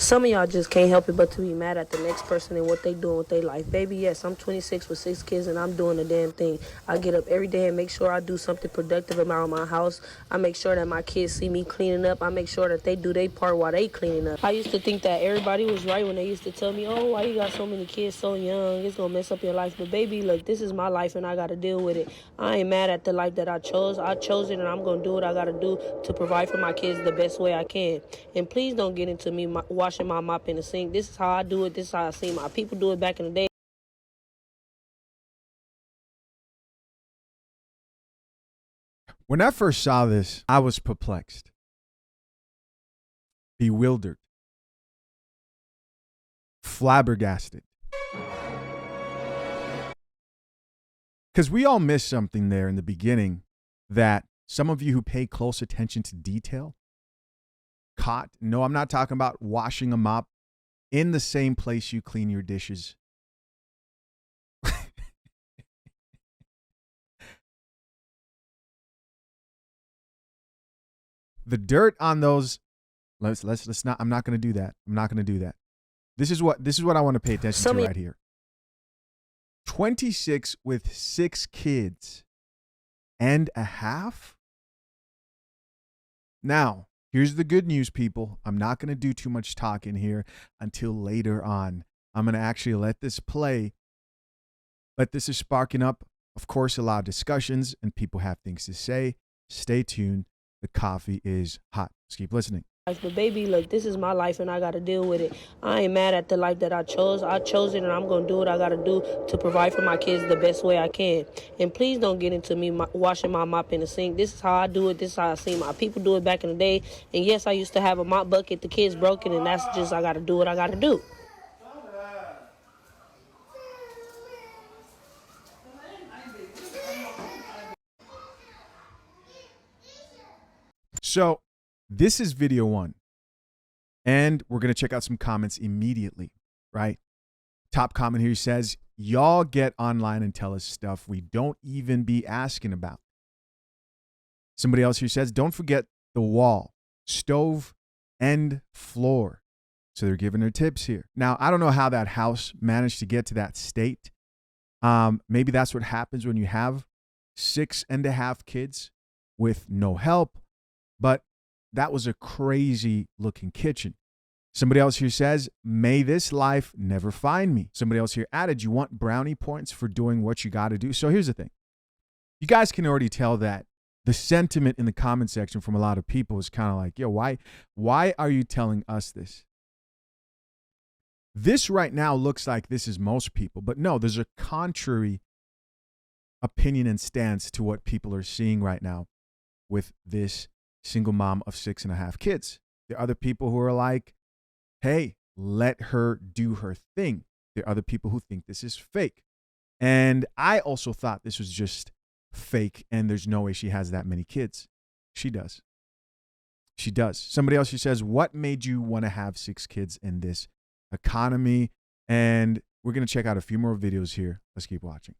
Some of y'all just can't help it but to be mad at the next person and what they doing with their life. Baby, yes, I'm 26 with 6 kids and I'm doing the damn thing. I get up every day and make sure I do something productive around my house. I make sure that my kids see me cleaning up. I make sure that they do their part while they cleaning up. I used to think that everybody was right when they used to tell me, oh, why you got so many kids so young? It's gonna mess up your life. But baby, look, this is my life and I gotta deal with it. I ain't mad at the life that I chose. I chose it and I'm gonna do what I gotta do to provide for my kids the best way I can. And please don't get into me washing my mop in the sink. This is how I do it. This is how I see my people do it back in the day. When I first saw this, I was perplexed, bewildered, flabbergasted. Because we all missed something there in the beginning that some of you who pay close attention to detail caught. No, I'm not talking about washing a mop in the same place you clean your dishes. The dirt on those, let's not, I'm not going to do that. I'm not going to do that. This is what I want to pay attention to right here. 26 with 6 kids and a half. Now, here's the good news, people. I'm not going to do too much talking here until later on. I'm going to actually let this play. But this is sparking up, of course, a lot of discussions and people have things to say. Stay tuned. The coffee is hot. Let's keep listening. But baby, look, this is my life and I gotta deal with it. I ain't mad at the life that I chose. I chose it and I'm gonna do what I gotta do to provide for my kids the best way I can. And please don't get into me washing my mop in the sink. This is how I do it. This is how I see my people do it back in the day. And yes, I used to have a mop bucket. The kids broken and that's just, I gotta do what I gotta do. So this is video 1. And we're going to check out some comments immediately, right? Top comment here says, y'all get online and tell us stuff we don't even be asking about. Somebody else here says, don't forget the wall, stove, and floor. So they're giving their tips here. Now, I don't know how that house managed to get to that state. Maybe that's what happens when you have 6.5 kids with no help. But that was a crazy looking kitchen. Somebody else here says, may this life never find me. Somebody else here added, you want brownie points for doing what you got to do. So here's the thing. You guys can already tell that the sentiment in the comment section from a lot of people is kind of like, yo, why are you telling us this? This right now looks like this is most people, but no, there's a contrary opinion and stance to what people are seeing right now with this single mom of 6.5 kids. There are other people who are like, hey, let her do her thing. There are other people who think this is fake. And I also thought this was just fake and there's no way she has that many kids. She does. She does. Somebody else who says, what made you want to have 6 kids in this economy? And we're going to check out a few more videos here. Let's keep watching.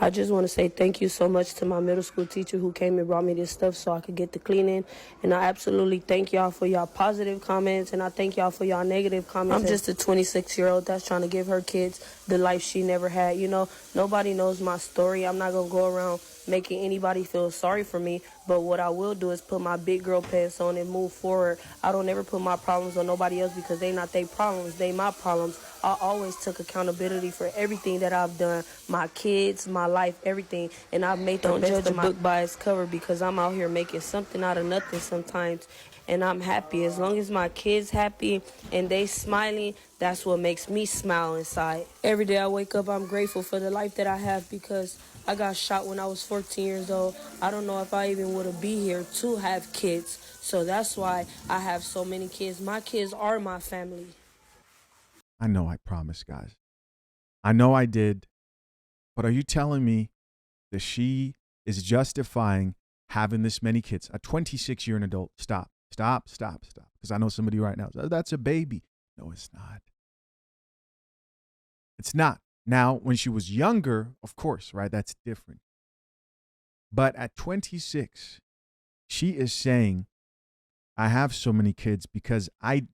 I just want to say thank you so much to my middle school teacher who came and brought me this stuff so I could get the cleaning. And I absolutely thank y'all for y'all positive comments, and I thank y'all for y'all negative comments. I'm just a 26-year-old that's trying to give her kids the life she never had. You know, nobody knows my story. I'm not going to go around making anybody feel sorry for me, but what I will do is put my big girl pants on and move forward. I don't ever put my problems on nobody else because they not their problems, they my problems. I always took accountability for everything that I've done, my kids, my life, everything, and I've made the best of my book by its cover because I'm out here making something out of nothing sometimes, and I'm happy. As long as my kids happy and they smiling, that's what makes me smile inside. Every day I wake up, I'm grateful for the life that I have because I got shot when I was 14 years old. I don't know if I even would have been here to have kids. So that's why I have so many kids. My kids are my family. I know I promised, guys. I know I did. But are you telling me that she is justifying having this many kids? A 26-year adult. Stop. Because I know somebody right now, that's a baby. No, it's not. It's not. Now, when she was younger, of course, right, that's different. But at 26, she is saying, I have so many kids because I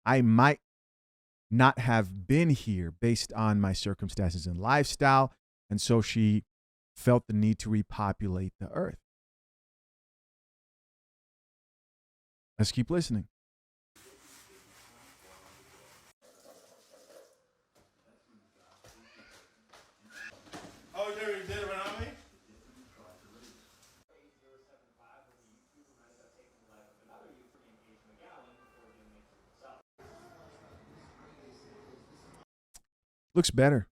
I might not have been here based on my circumstances and lifestyle. And so she felt the need to repopulate the earth. Let's keep listening. Oh, you already did it around me? Looks better.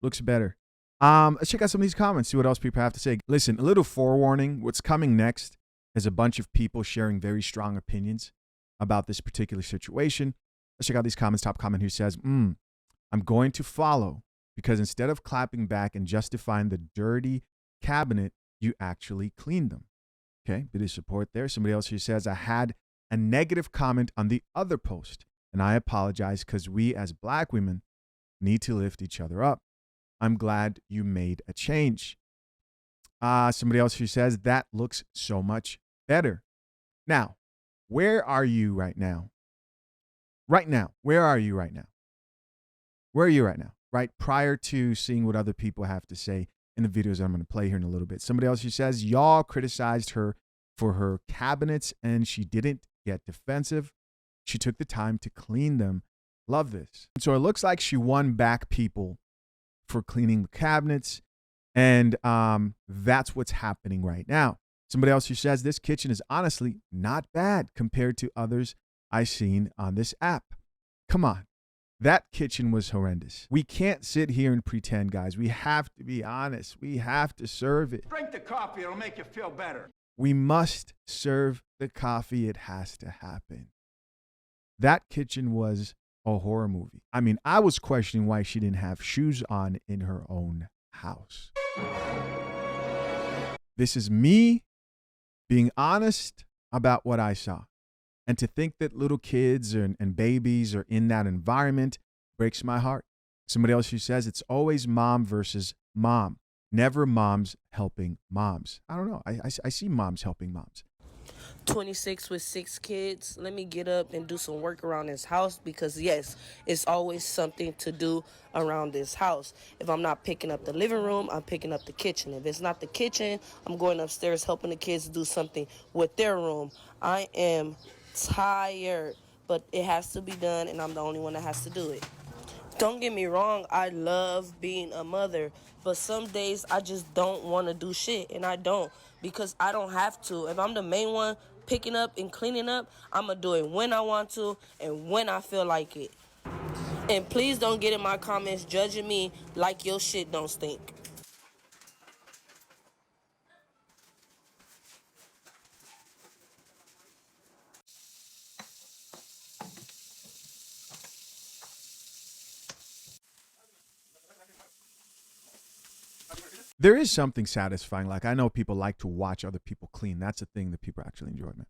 Looks better. Let's check out some of these comments, see what else people have to say. Listen, a little forewarning. What's coming next is a bunch of people sharing very strong opinions about this particular situation. Let's check out these comments. Top comment here says, I'm going to follow because instead of clapping back and justifying the dirty cabinet, you actually cleaned them. Okay, bit of support there. Somebody else here says, I had a negative comment on the other post, and I apologize because we as Black women need to lift each other up. I'm glad you made a change. Somebody else who says, that looks so much better. Now, where are you right now? Right now, where are you right now? Where are you right now? Right prior to seeing what other people have to say in the videos that I'm going to play here in a little bit. Somebody else who says, y'all criticized her for her cabinets and she didn't get defensive. She took the time to clean them. Love this. So it looks like she won back people for cleaning the cabinets. And that's what's happening right now. Somebody else who says this kitchen is honestly not bad compared to others I've seen on this app. Come on. That kitchen was horrendous. We can't sit here and pretend, guys. We have to be honest. We have to serve it. Drink the coffee. It'll make you feel better. We must serve the coffee. It has to happen. That kitchen was a horror movie. I mean, I was questioning why she didn't have shoes on in her own house. This is me being honest about what I saw. And to think that little kids and babies are in that environment breaks my heart. Somebody else who says it's always mom versus mom. Never moms helping moms. I don't know. I see moms helping moms. 26 with 6 kids. Let me get up and do some work around this house because, yes, it's always something to do around this house. If I'm not picking up the living room, I'm picking up the kitchen. If it's not the kitchen, I'm going upstairs helping the kids do something with their room. I am tired, but it has to be done, and I'm the only one that has to do it. Don't get me wrong, I love being a mother, but some days I just don't want to do shit, and I don't because I don't have to. If I'm the main one picking up and cleaning up, I'm going to do it when I want to and when I feel like it. And please don't get in my comments judging me like your shit don't stink. There is something satisfying. Like, I know people like to watch other people clean. That's a thing that people actually enjoy, man.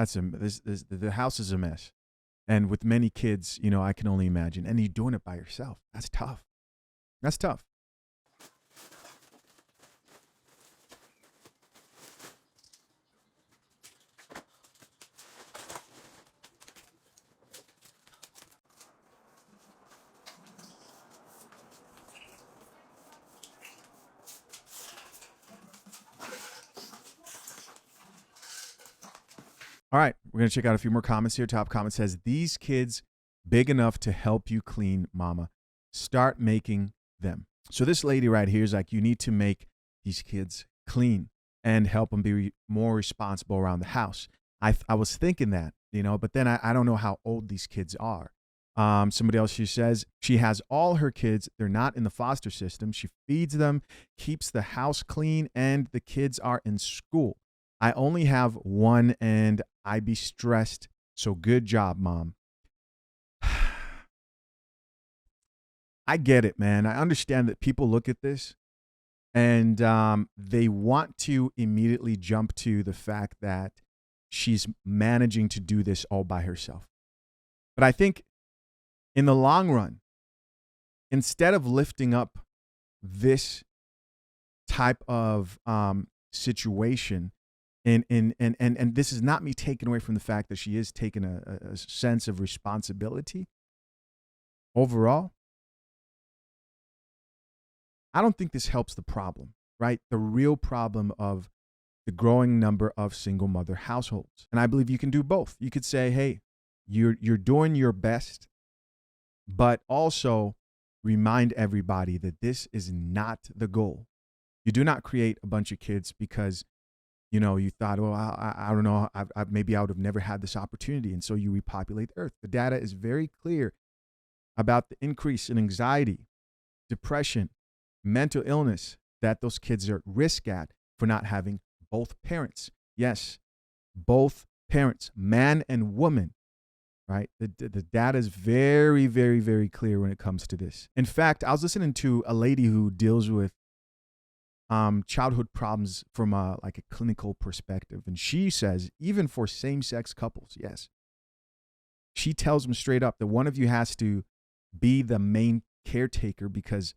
The house is a mess. And with many kids, you know, I can only imagine. And you're doing it by yourself. That's tough. That's tough. All right, we're going to check out a few more comments here. Top comment says, these kids big enough to help you clean, mama. Start making them. So this lady right here is like, you need to make these kids clean and help them be more responsible around the house. I was thinking that, you know, but then I don't know how old these kids are. Somebody else, she says she has all her kids. They're not in the foster system. She feeds them, keeps the house clean, and the kids are in school. I only have one and I be stressed. So good job, mom. I get it, man. I understand that people look at this and they want to immediately jump to the fact that she's managing to do this all by herself. But I think in the long run, instead of lifting up this type of situation, and this is not me taking away from the fact that she is taking a sense of responsibility overall, I don't think this helps the problem, right? The real problem of the growing number of single mother households. And I believe you can do both. You could say, hey, you're doing your best, but also remind everybody that this is not the goal. You do not create a bunch of kids because, you thought, well, I don't know, maybe I would have never had this opportunity. And so you repopulate the earth. The data is very clear about the increase in anxiety, depression, mental illness that those kids are at risk at for not having both parents. Yes, both parents, man and woman, right? The data is very, very, very clear when it comes to this. In fact, I was listening to a lady who deals with childhood problems from a clinical perspective. And she says, even for same-sex couples, yes, she tells them straight up that one of you has to be the main caretaker because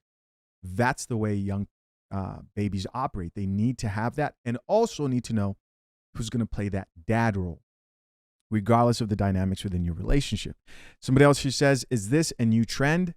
that's the way young babies operate. They need to have that and also need to know who's going to play that dad role, regardless of the dynamics within your relationship. Somebody else who says, is this a new trend?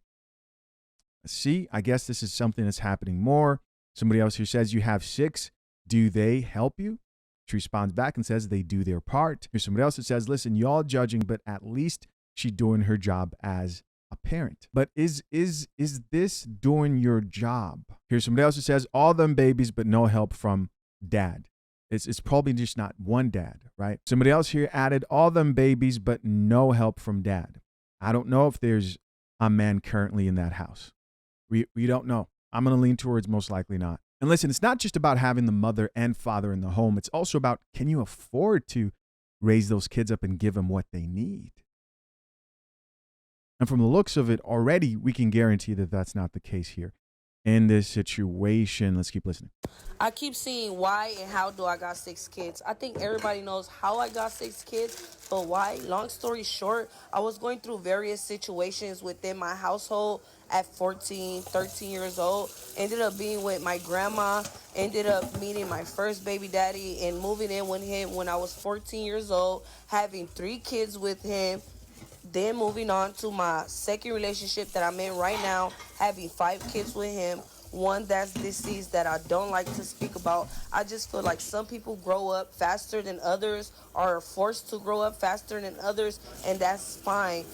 See, I guess this is something that's happening more. Somebody else who says, you have 6. Do they help you? She responds back and says, they do their part. Here's somebody else who says, listen, y'all judging, but at least she's doing her job as a parent. But is this doing your job? Here's somebody else who says, all them babies, but no help from dad. It's probably just not one dad, right? Somebody else here added, all them babies, but no help from dad. I don't know if there's a man currently in that house. We don't know. I'm going to lean towards most likely not. And listen, it's not just about having the mother and father in the home. It's also about, can you afford to raise those kids up and give them what they need? And from the looks of it already, we can guarantee that that's not the case here in this situation. Let's keep listening. I keep seeing why and how do I got 6 kids. I think everybody knows how I got 6 kids, but why? Long story short, I was going through various situations within my household at 14, 13 years old. Ended up being with my grandma, ended up meeting my first baby daddy and moving in with him when I was 14 years old, having 3 kids with him. Then moving on to my second relationship that I'm in right now, having 5 kids with him. One that's deceased that I don't like to speak about. I just feel like some people grow up faster than others, are forced to grow up faster than others, and that's fine.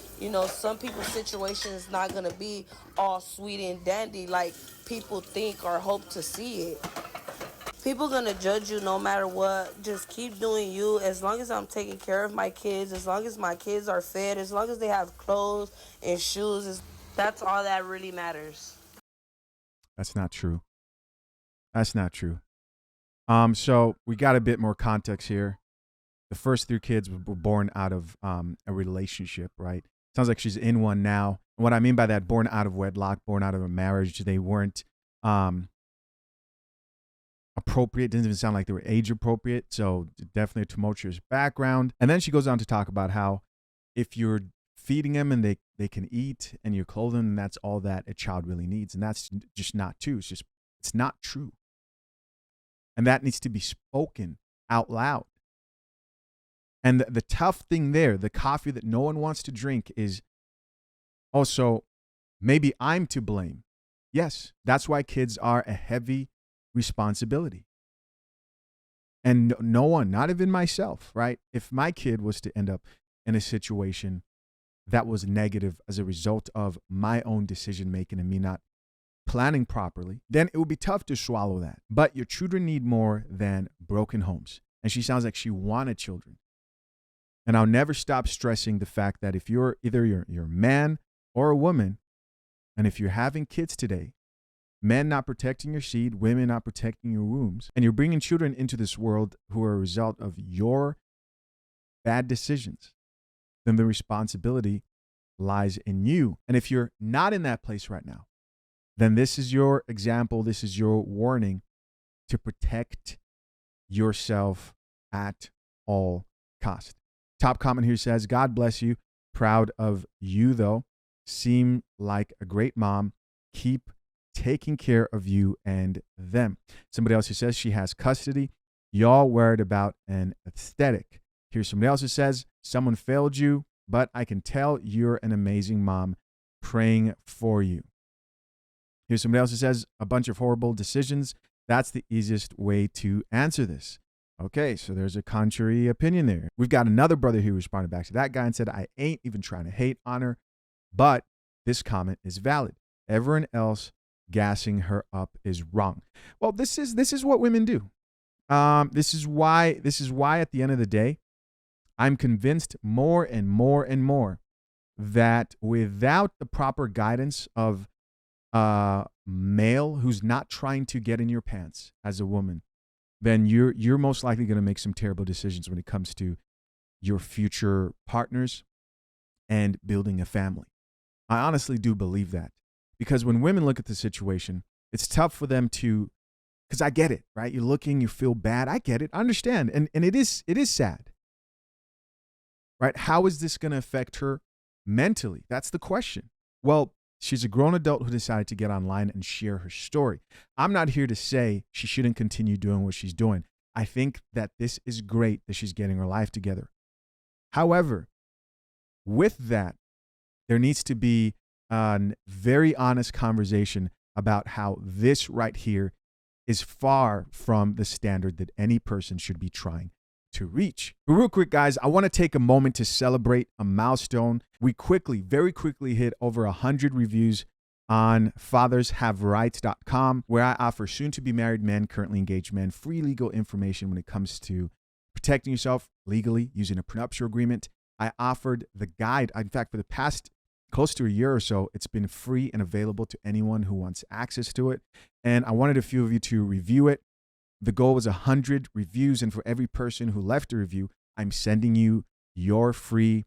Some people's situation is not going to be all sweet and dandy like people think or hope to see it. People gonna judge you no matter what. Just keep doing you. As long as I'm taking care of my kids, as long as my kids are fed, as long as they have clothes and shoes, that's all that really matters. That's not true. That's not true. So we got a bit more context here. The first 3 kids were born out of a relationship, right? Sounds like she's in one now. And what I mean by that, born out of wedlock, born out of a marriage, they weren't appropriate. Didn't even sound like they were age appropriate. So definitely a tumultuous background. And then she goes on to talk about how if you're feeding them and they can eat and you're clothing them, that's all that a child really needs. And that's just not true. It's not true. And that needs to be spoken out loud. And the tough thing there, the coffee that no one wants to drink, is also maybe I'm to blame. Yes, that's why kids are a heavy responsibility. And no one, not even myself, right? If my kid was to end up in a situation that was negative as a result of my own decision making and me not planning properly, then it would be tough to swallow that. But your children need more than broken homes. And she sounds like she wanted children. And I'll never stop stressing the fact that if you're either you're a man or a woman, and if you're having kids today, men not protecting your seed, women not protecting your wombs, and you're bringing children into this world who are a result of your bad decisions, then the responsibility lies in you. And if you're not in that place right now, then this is your example. This is your warning to protect yourself at all cost. Top comment here says, God bless you. Proud of you, though. Seem like a great mom. Keep taking care of you and them. Somebody else who says she has custody. Y'all worried about an aesthetic. Here's somebody else who says, someone failed you, but I can tell you're an amazing mom. Praying for you. Here's somebody else who says, a bunch of horrible decisions. That's the easiest way to answer this. Okay, so there's a contrary opinion there. We've got another brother who responded back to that guy and said, I ain't even trying to hate on her, but this comment is valid. Everyone else gassing her up is wrong. Well, this is what women do. This is why at the end of the day, I'm convinced more and more and more that without the proper guidance of a male who's not trying to get in your pants as a woman, then you're most likely going to make some terrible decisions when it comes to your future partners and building a family. I honestly do believe that, because when women look at the situation, it's tough for them to, because I get it, right? You're looking, you feel bad. I get it. I understand. And it is sad, right? How is this going to affect her mentally? That's the question. Well, she's a grown adult who decided to get online and share her story. I'm not here to say she shouldn't continue doing what she's doing. I think that this is great that she's getting her life together. However, with that, there needs to be a very honest conversation about how this right here is far from the standard that any person should be trying to reach. But real quick, guys, I want to take a moment to celebrate a milestone. We very quickly hit over 100 reviews on fathershaverights.com, where I offer soon-to-be married men, currently engaged men, free legal information when it comes to protecting yourself legally using a prenuptial agreement. I offered the guide. In fact, for the past close to a year or so, it's been free and available to anyone who wants access to it. And I wanted a few of you to review it. The goal was 100 reviews, and for every person who left a review, I'm sending you your free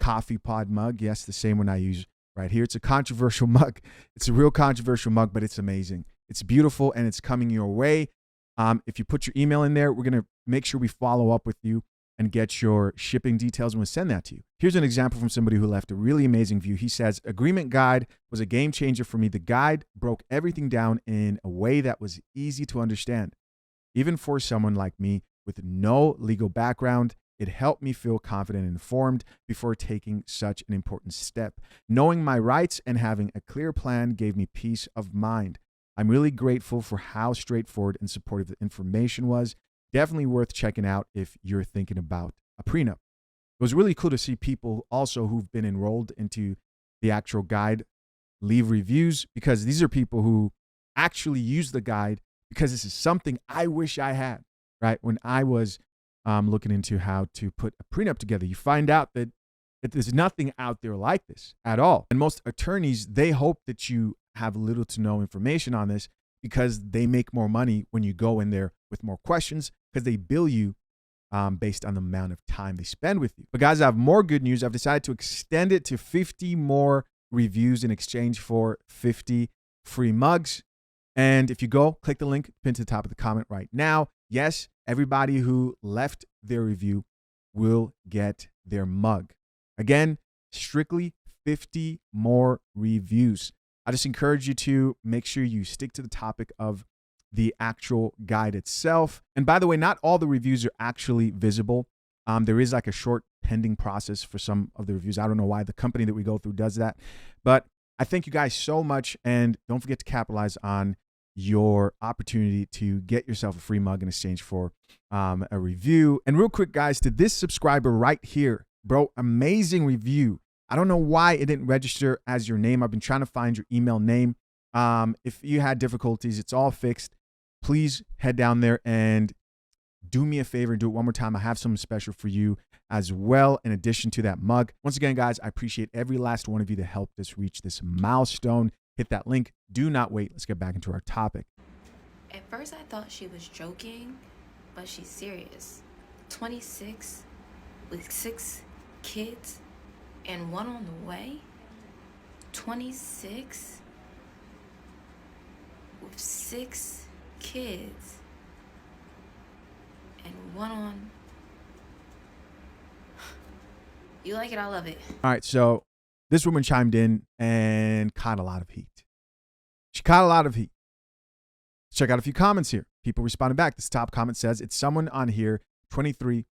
coffee pod mug. Yes, the same one I use right here. It's a controversial mug. It's a real controversial mug, but it's amazing. It's beautiful, and it's coming your way. If you put your email in there, we're going to make sure we follow up with you and get your shipping details, and we'll send that to you. Here's an example from somebody who left a really amazing review. He says, agreement guide was a game changer for me. The guide broke everything down in a way that was easy to understand. Even for someone like me with no legal background, it helped me feel confident and informed before taking such an important step. Knowing my rights and having a clear plan gave me peace of mind. I'm really grateful for how straightforward and supportive the information was. Definitely worth checking out if you're thinking about a prenup. It was really cool to see people also who've been enrolled into the actual guide leave reviews, because these are people who actually use the guide because this is something I wish I had, right? When I was looking into how to put a prenup together, you find out that there's nothing out there like this at all. And most attorneys, they hope that you have little to no information on this, because they make more money when you go in there with more questions, because they bill you based on the amount of time they spend with you. But guys, I have more good news. I've decided to extend it to 50 more reviews in exchange for 50 free mugs. And if you go, click the link pinned to the top of the comment right now. Yes, everybody who left their review will get their mug. Again, strictly 50 more reviews. I just encourage you to make sure you stick to the topic of the actual guide itself. And by the way, not all the reviews are actually visible. There is like a short pending process for some of the reviews. I don't know why the company that we go through does that. But I thank you guys so much. And don't forget to capitalize on your opportunity to get yourself a free mug in exchange for a review. And real quick, guys, to this subscriber right here, bro, amazing review. I don't know why it didn't register as your name. I've been trying to find your email name. If you had difficulties, it's all fixed. Please head down there and do me a favor and do it one more time. I have something special for you as well, in addition to that mug. Once again, guys, I appreciate every last one of you that helped us reach this milestone. Hit that link. Do not wait. Let's get back into our topic. At first, I thought she was joking, but she's serious. 26 with 6 kids and 1 on the way. 26 with 6 kids and one on. You like it, I love it. All right, so this woman chimed in and caught a lot of heat. She caught a lot of heat. Let's check out a few comments here. People responding back. This top comment says, it's someone on here, 23,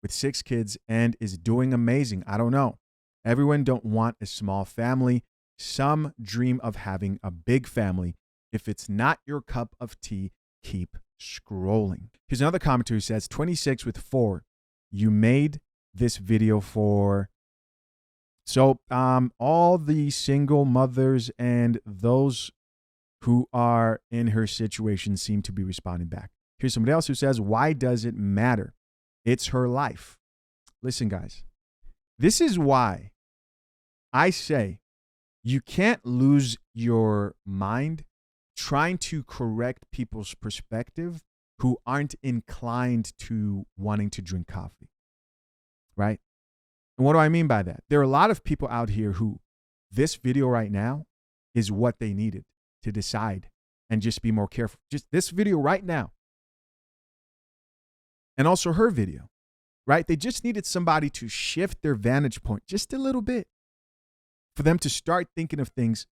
with 6 kids and is doing amazing. I don't know. Everyone don't want a small family. Some dream of having a big family. If it's not your cup of tea, keep scrolling. Here's another commenter who says, 26 with 4. You made this video for... So all the single mothers and those who are in her situation seem to be responding back. Here's somebody else who says, why does it matter? It's her life. Listen, guys, this is why I say you can't lose your mind trying to correct people's perspective who aren't inclined to wanting to drink coffee, right? And what do I mean by that? There are a lot of people out here who this video right now is what they needed to decide and just be more careful. Just this video right now. And also her video, right? They just needed somebody to shift their vantage point just a little bit for them to start thinking of things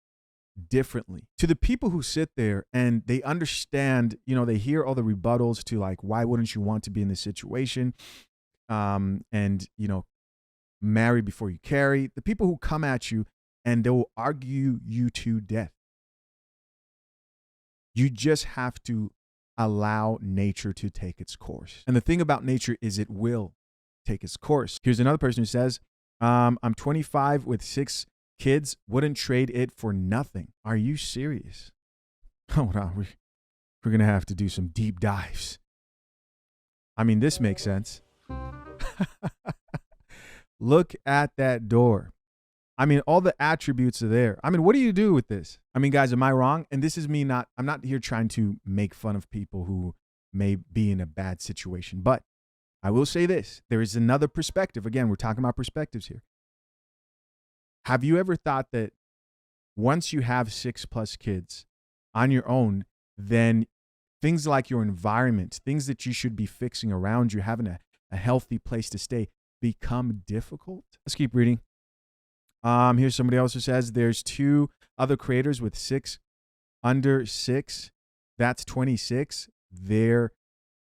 differently. To the people who sit there and they understand, you know, they hear all the rebuttals to like, why wouldn't you want to be in this situation? And, you know, marry before you carry. The people who come at you and they will argue you to death. You just have to allow nature to take its course. And the thing about nature is it will take its course. Here's another person who says, I'm 25 with 6 kids, wouldn't trade it for nothing. Are you serious? Hold on, we're going to have to do some deep dives. I mean, this makes sense. Look at that door. I mean, all the attributes are there. I mean, what do you do with this? I mean, guys, am I wrong? And this is me I'm not here trying to make fun of people who may be in a bad situation, but I will say this. There is another perspective. Again, we're talking about perspectives here. Have you ever thought that once you have 6+ kids on your own, then things like your environment, things that you should be fixing around you, having a healthy place to stay, become difficult? Let's keep reading. Here's somebody else who says there's 2 other creators with 6 under 6. That's 26. They're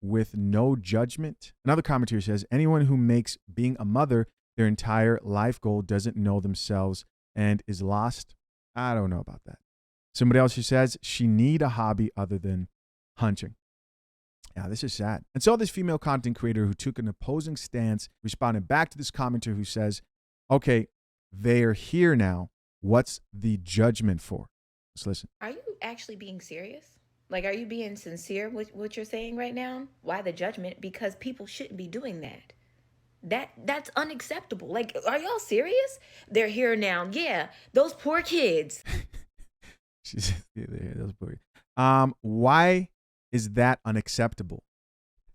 with no judgment. Another commentator says anyone who makes being a mother their entire life goal doesn't know themselves and is lost. I don't know about that. Somebody else who says she need a hobby other than hunting. Yeah, this is sad. And so this female content creator who took an opposing stance responded back to this commenter who says, okay, they're here now. What's the judgment for? Let's listen. Are you actually being serious? Like, are you being sincere with what you're saying right now? Why the judgment? Because people shouldn't be doing that. That's unacceptable. Like, are y'all serious? They're here now. Yeah, those poor kids. She said, yeah, those poor kids. Why is that unacceptable?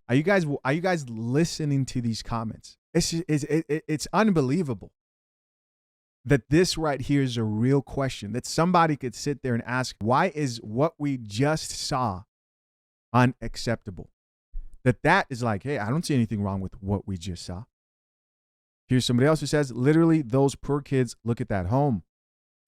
Are you guys listening to these comments? It's unbelievable that this right here is a real question that somebody could sit there and ask, why is what we just saw unacceptable? That is like, hey, I don't see anything wrong with what we just saw. Here's somebody else who says, literally, those poor kids, look at that home.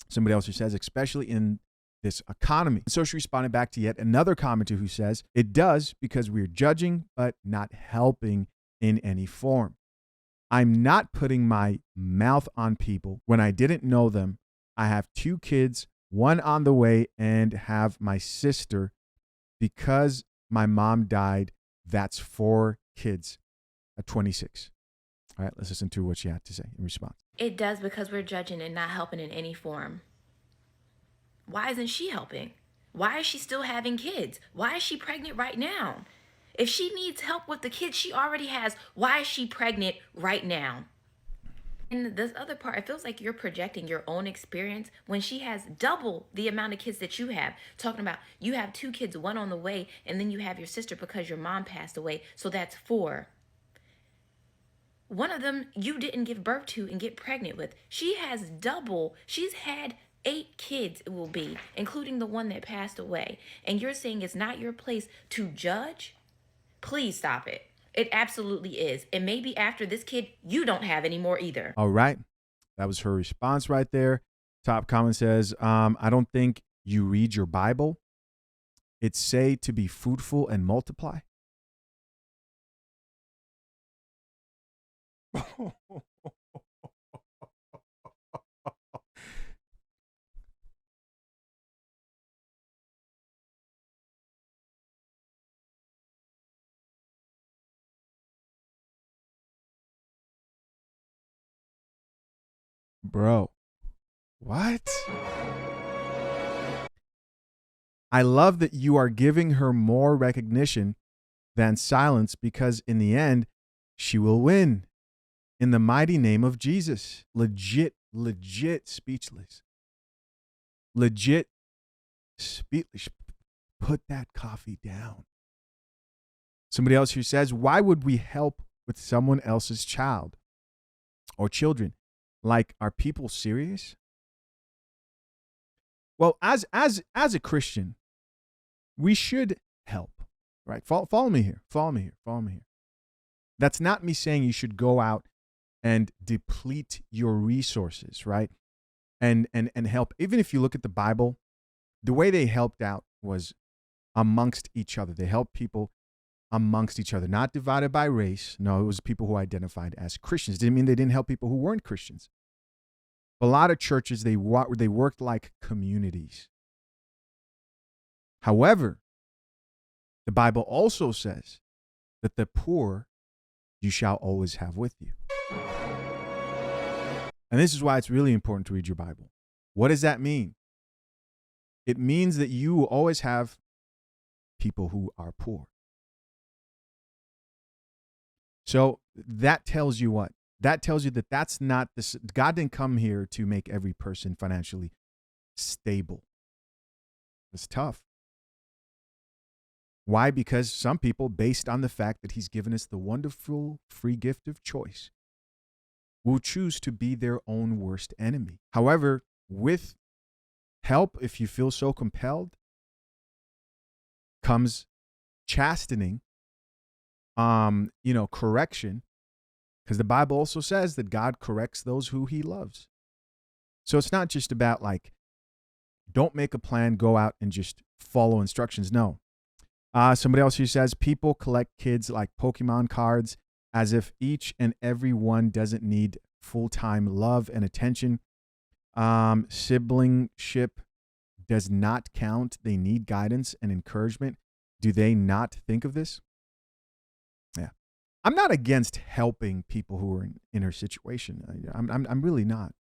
Somebody else who says, especially in this economy. So she responded back to yet another commenter who says, it does because we're judging, but not helping in any form. I'm not putting my mouth on people when I didn't know them. I have 2 kids, 1 on the way, and have my sister. Because my mom died, that's 4 kids at 26. All right, let's listen to what she had to say in response. It does because we're judging and not helping in any form. Why isn't she helping? Why is she still having kids? Why is she pregnant right now? If she needs help with the kids she already has, why is she pregnant right now? And this other part, it feels like you're projecting your own experience when she has double the amount of kids that you have. Talking about you have 2 kids, 1 on the way, and then you have your sister because your mom passed away. So that's 4. One of them you didn't give birth to and get pregnant with. She has double. She's had 8 kids it will be, including the one that passed away. And you're saying it's not your place to judge? Please stop it. It absolutely is. And maybe after this kid, you don't have any more either. All right. That was her response right there. Top comment says, I don't think you read your Bible. It's say to be fruitful and multiply. Bro, what? I love that you are giving her more recognition than silence, because in the end, she will win. In the mighty name of Jesus. Legit speechless. Legit speechless. Put that coffee down. Somebody else here says, why would we help with someone else's child or children? Like, are people serious? Well, as a Christian, we should help, right? Follow me here. That's not me saying you should go out and deplete your resources, right? And help. Even if you look at the Bible, the way they helped out was amongst each other. They helped people amongst each other, not divided by race. No, it was people who identified as Christians. Didn't mean they didn't help people who weren't Christians. A lot of churches, they worked like communities. However, the Bible also says that the poor you shall always have with you. And this is why it's really important to read your Bible. What does that mean? It means that you will always have people who are poor. So that tells you what? That tells you that that's not this. God didn't come here to make every person financially stable. It's tough. Why? Because some people, based on the fact that he's given us the wonderful free gift of choice, will choose to be their own worst enemy. However, with help, if you feel so compelled, comes chastening, correction, because the Bible also says that God corrects those who he loves. So it's not just about like, don't make a plan, go out and just follow instructions. No. Somebody else who says people collect kids like Pokemon cards as if each and every one doesn't need full-time love and attention. Siblingship does not count. They need guidance and encouragement. Do they not think of this? Yeah. I'm not against helping people who are in her situation. I'm really not.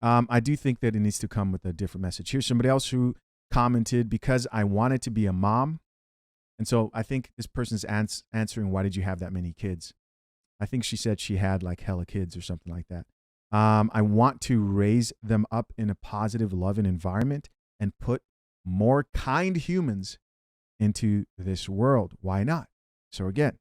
I do think that it needs to come with a different message. Here's somebody else who commented, because I wanted to be a mom. And so I think this person's answering, why did you have that many kids? I think she said she had like hella kids or something like that. I want to raise them up in a positive, loving environment and put more kind humans into this world. Why not? So again,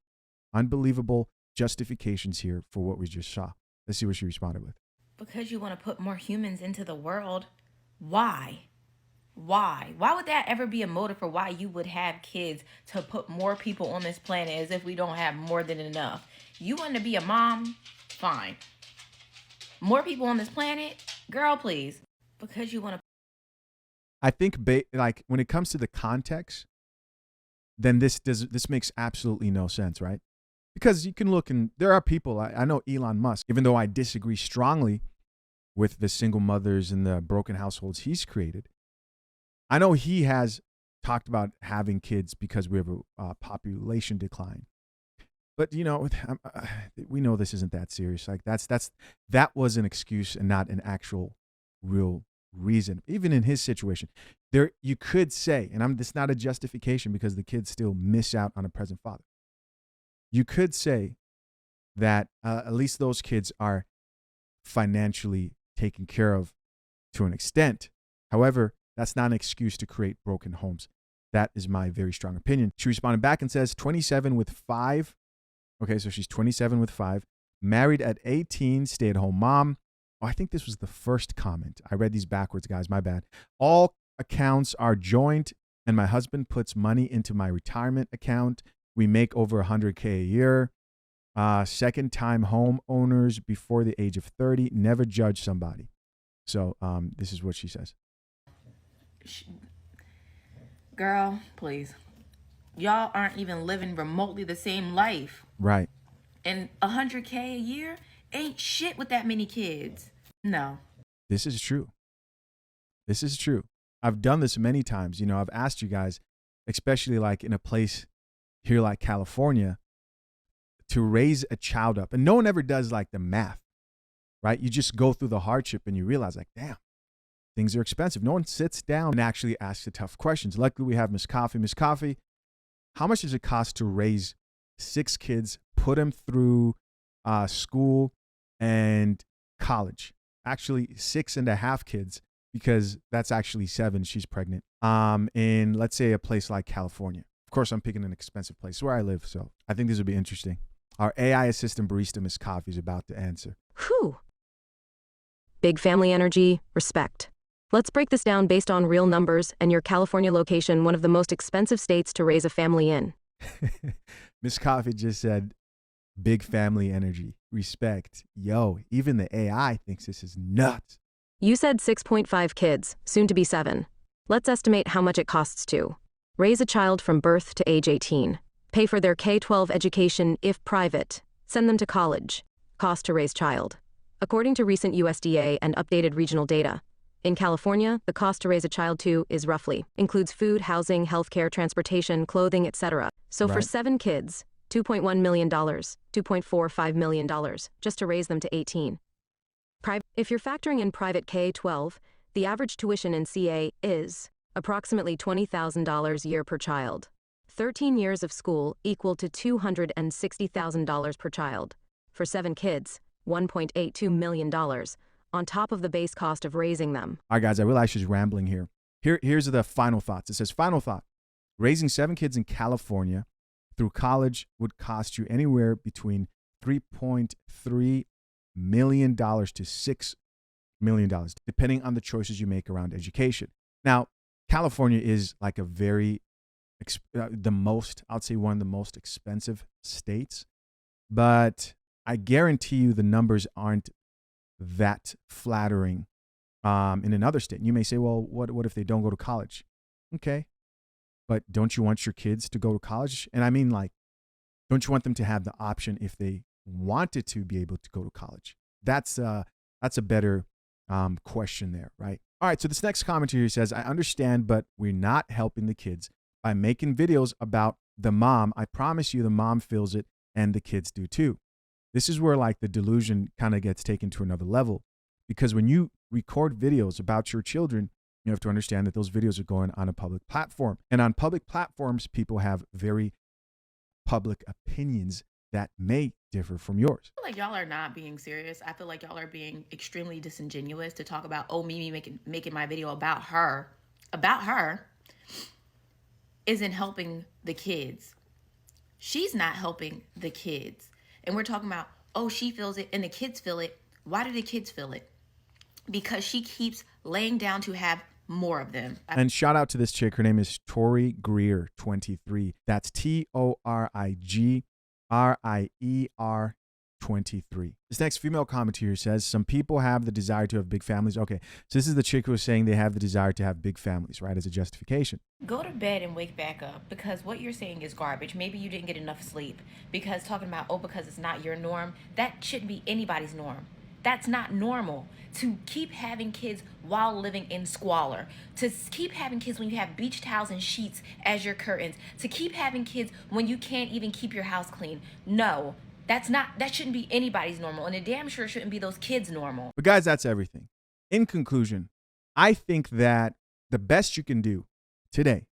unbelievable justifications here for what we just saw. Let's see what she responded with. Because you want to put more humans into the world. Why? Why would that ever be a motive for why you would have kids, to put more people on this planet as if we don't have more than enough? You want to be a mom? Fine. More people on this planet? Girl, please. Because you want to. I think like when it comes to the context, then this makes absolutely no sense, right? Because you can look, and there are people, I know Elon Musk, even though I disagree strongly with the single mothers and the broken households he's created, I know he has talked about having kids because we have a population decline. But, we know this isn't that serious. Like that was an excuse and not an actual real reason. Even in his situation, there you could say, and it's not a justification because the kids still miss out on a present father. You could say that at least those kids are financially taken care of to an extent. However, that's not an excuse to create broken homes. That is my very strong opinion. She responded back and says, 27 with 5. Okay, so she's 27 with 5. Married at 18, stay-at-home mom. I think this was the first comment. I read these backwards, guys. My bad. All accounts are joint, and my husband puts money into my retirement account. We make over $100K a year. Second-time homeowners before the age of 30. Never judge somebody. So this is what she says. Girl, please. Y'all aren't even living remotely the same life. Right. And $100K a year ain't shit with that many kids. No. This is true. This is true. I've done this many times. You know, I've asked you guys, especially like in a place here like California, to raise a child up. And no one ever does like the math, right? You just go through the hardship and you realize like, damn, things are expensive. No one sits down and actually asks the tough questions. Luckily, we have Miss Coffee. Miss Coffee, how much does it cost to raise 6 kids, put them through school and college? Actually, 6.5 kids, because that's actually 7. She's pregnant. In, let's say, a place like California. Of course, I'm picking an expensive place where I live, so I think this would be interesting. Our AI assistant barista, Miss Coffee, is about to answer. Whew. Big family energy, respect. Let's break this down based on real numbers and your California location, one of the most expensive states to raise a family in. Miss Coffee just said, big family energy, respect. Yo, even the AI thinks this is nuts. You said 6.5 kids, soon to be 7. Let's estimate how much it costs to raise a child from birth to age 18. Pay for their K-12 education if private. Send them to college. Cost to raise child. According to recent USDA and updated regional data, in California, the cost to raise a child to is roughly, includes food, housing, healthcare, transportation, clothing, etc. So for 7 kids, $2.1 million, $2.45 million, just to raise them to 18. If you're factoring in private K-12, the average tuition in CA is approximately $20,000 a year per child. 13 years of school equal to $260,000 per child. For 7 kids, $1.82 million, on top of the base cost of raising them. All right, guys, I realize she's rambling here. Here's the final thoughts. It says, final thought. Raising 7 kids in California through college would cost you anywhere between $3.3 million to $6 million, depending on the choices you make around education. Now, California is like a very, I'd say one of the most expensive states, but I guarantee you the numbers aren't that flattering in another state. And you may say, well, what if they don't go to college? Okay, but don't you want your kids to go to college? And I mean, like, don't you want them to have the option if they wanted to be able to go to college? That's a better question there, right? All right, so this next comment here says, I understand, but we're not helping the kids by making videos about the mom. I promise you the mom feels it and the kids do too. This is where like the delusion kind of gets taken to another level, because when you record videos about your children, you have to understand that those videos are going on a public platform. And on public platforms, people have very public opinions that may differ from yours. I feel like y'all are not being serious. I feel like y'all are being extremely disingenuous to talk about, oh, Mimi making my video about her isn't helping the kids. She's not helping the kids. And we're talking about, oh, she feels it and the kids feel it. Why do the kids feel it? Because she keeps laying down to have more of them. And shout out to this chick. Her name is Tori Greer 23. That's TORIGRIER 23. This next female commentator says, some people have the desire to have big families. Okay, so this is the chick who is saying they have the desire to have big families, right, as a justification. Go to bed and wake back up, because what you're saying is garbage. Maybe you didn't get enough sleep, because talking about, oh, because it's not your norm, that shouldn't be anybody's norm. That's not normal. To keep having kids while living in squalor, to keep having kids when you have beach towels and sheets as your curtains, to keep having kids when you can't even keep your house clean. No, that shouldn't be anybody's normal, and it damn sure shouldn't be those kids' normal. But guys, that's everything. In conclusion, I think that the best you can do today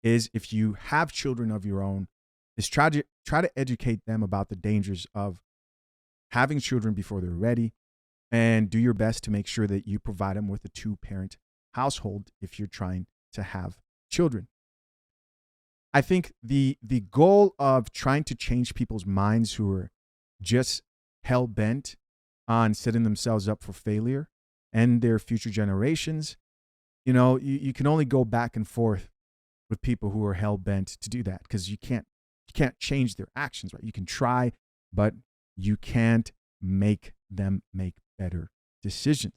is, if you have children of your own, is try to educate them about the dangers of having children before they're ready, and do your best to make sure that you provide them with a 2-parent household if you're trying to have children. I think the goal of trying to change people's minds who are just hell-bent on setting themselves up for failure and their future generations, you can only go back and forth with people who are hell-bent to do that, because you can't change their actions, right? You can try, but you can't make them make better decisions.